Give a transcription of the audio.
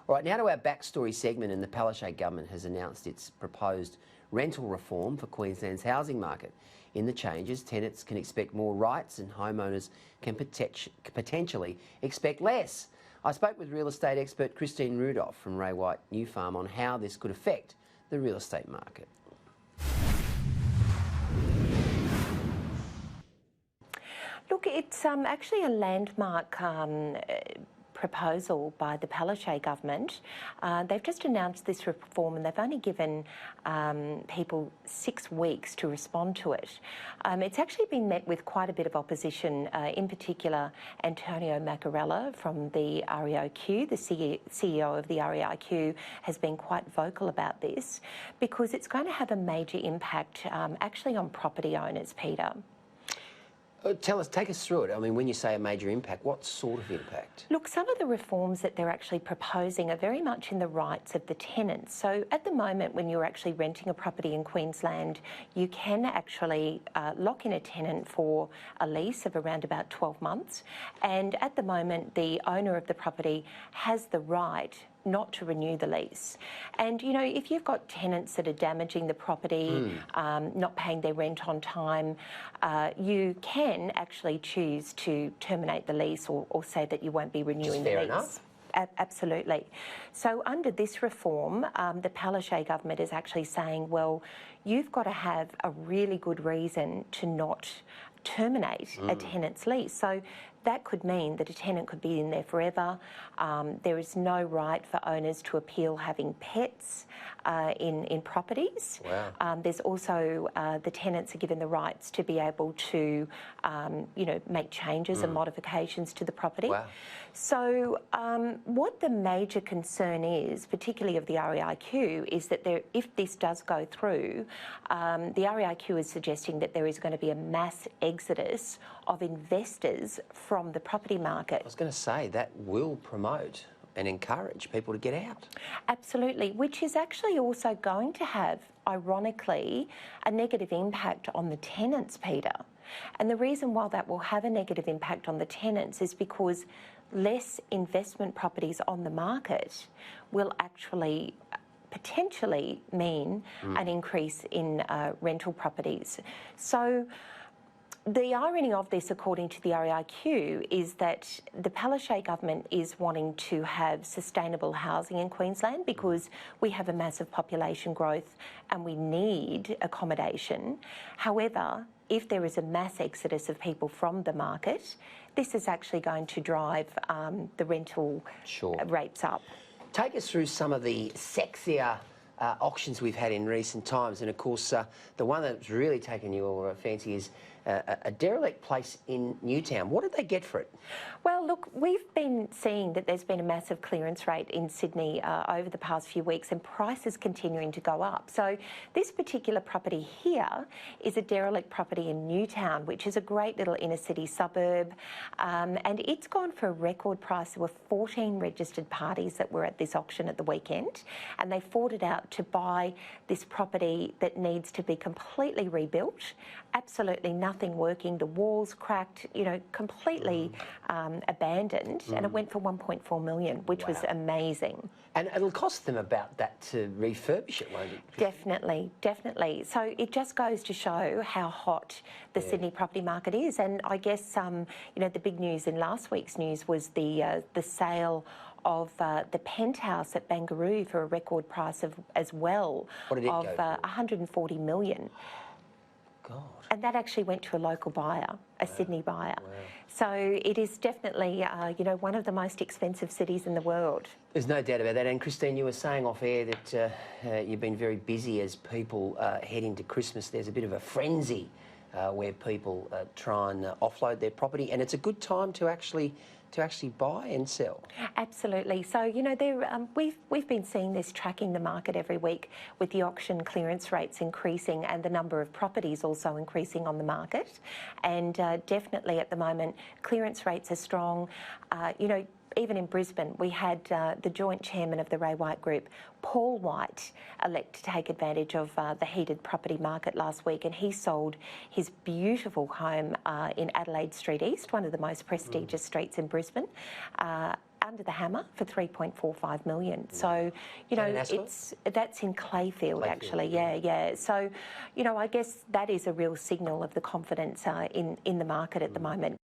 All right, now to our backstory segment, and the Palaszczuk government has announced its proposed rental reform for Queensland's housing market. In the changes, tenants can expect more rights and homeowners can potentially expect less. I spoke with real estate expert Christine Rudolph from Ray White New Farm on how this could affect the real estate market. Look, it's actually a landmark proposal by the Palaszczuk government. They've just announced this reform and they've only given people 6 weeks to respond to it. It's actually been met with quite a bit of opposition, in particular Antonio Maccarella from the REIQ, the CEO of the REIQ, has been quite vocal about this because it's going to have a major impact actually on property owners, Peter. Take us through it. I mean, when you say a major impact, what sort of impact? Look, some of the reforms that they're actually proposing are very much in the rights of the tenants. So at the moment, when you're actually renting a property in Queensland, you can actually lock in a tenant for a lease of around about 12 months. And at the moment, the owner of the property has the right not to renew the lease. And, you know, if you've got tenants that are damaging the property, not paying their rent on time, you can actually choose to terminate the lease or say that you won't be renewing the lease. Fair enough. Absolutely. So under this reform, the Palaszczuk government is actually saying, well, you've got to have a really good reason to not terminate a tenant's lease. So that could mean that a tenant could be in there forever. There is no right for owners to appeal having pets in properties. Wow. There's also the tenants are given the rights to be able to, you know, make changes and modifications to the property. Wow. So what the major concern is, particularly of the REIQ, is that if this does go through, the REIQ is suggesting that there is going to be a mass exodus of investors from the property market. I was going to say, that will promote and encourage people to get out. Absolutely, which is actually also going to have, ironically, a negative impact on the tenants, Peter. And the reason why that will have a negative impact on the tenants is because less investment properties on the market will actually potentially mean an increase in rental properties. So the irony of this, according to the REIQ, is that the Palaszczuk government is wanting to have sustainable housing in Queensland because we have a massive population growth and we need accommodation. However, if there is a mass exodus of people from the market, this is actually going to drive the rental rates up. Take us through some of the sexier auctions we've had in recent times, and of course the one that's really taken your fancy is a derelict place in Newtown. What did they get for it? Well, look, we've been seeing that there's been a massive clearance rate in Sydney over the past few weeks, and prices continuing to go up. So this particular property here is a derelict property in Newtown, which is a great little inner city suburb, and it's gone for a record price. There were 14 registered parties that were at this auction at the weekend, and they fought it out to buy this property that needs to be completely rebuilt. Absolutely nothing working. The walls cracked, you know, completely abandoned, and it went for 1.4 million, which was amazing. And it'll cost them about that to refurbish it, won't it? Definitely, definitely. So it just goes to show how hot the Sydney property market is. And I guess, you know, the big news in last week's news was the sale of the penthouse at Barangaroo for a record price of as well of 140 million. God. And that actually went to a local buyer, a Sydney buyer. Wow. So it is definitely, you know, one of the most expensive cities in the world. There's no doubt about that. And Christine, you were saying off air that you've been very busy as people head into Christmas. There's a bit of a frenzy where people try and offload their property, and it's a good time to actually buy and sell. Absolutely. So, you know, we've been seeing this, tracking the market every week with the auction clearance rates increasing and the number of properties also increasing on the market. And definitely at the moment, clearance rates are strong. You know, even in Brisbane, we had the joint chairman of the Ray White Group, Paul White, elect to take advantage of the heated property market last week, and he sold his beautiful home in Adelaide Street East, one of the most prestigious streets in Brisbane, under the hammer for $3.45 million. So, you know, that's in Clayfield actually. Yeah. So, you know, I guess that is a real signal of the confidence in the market at the moment.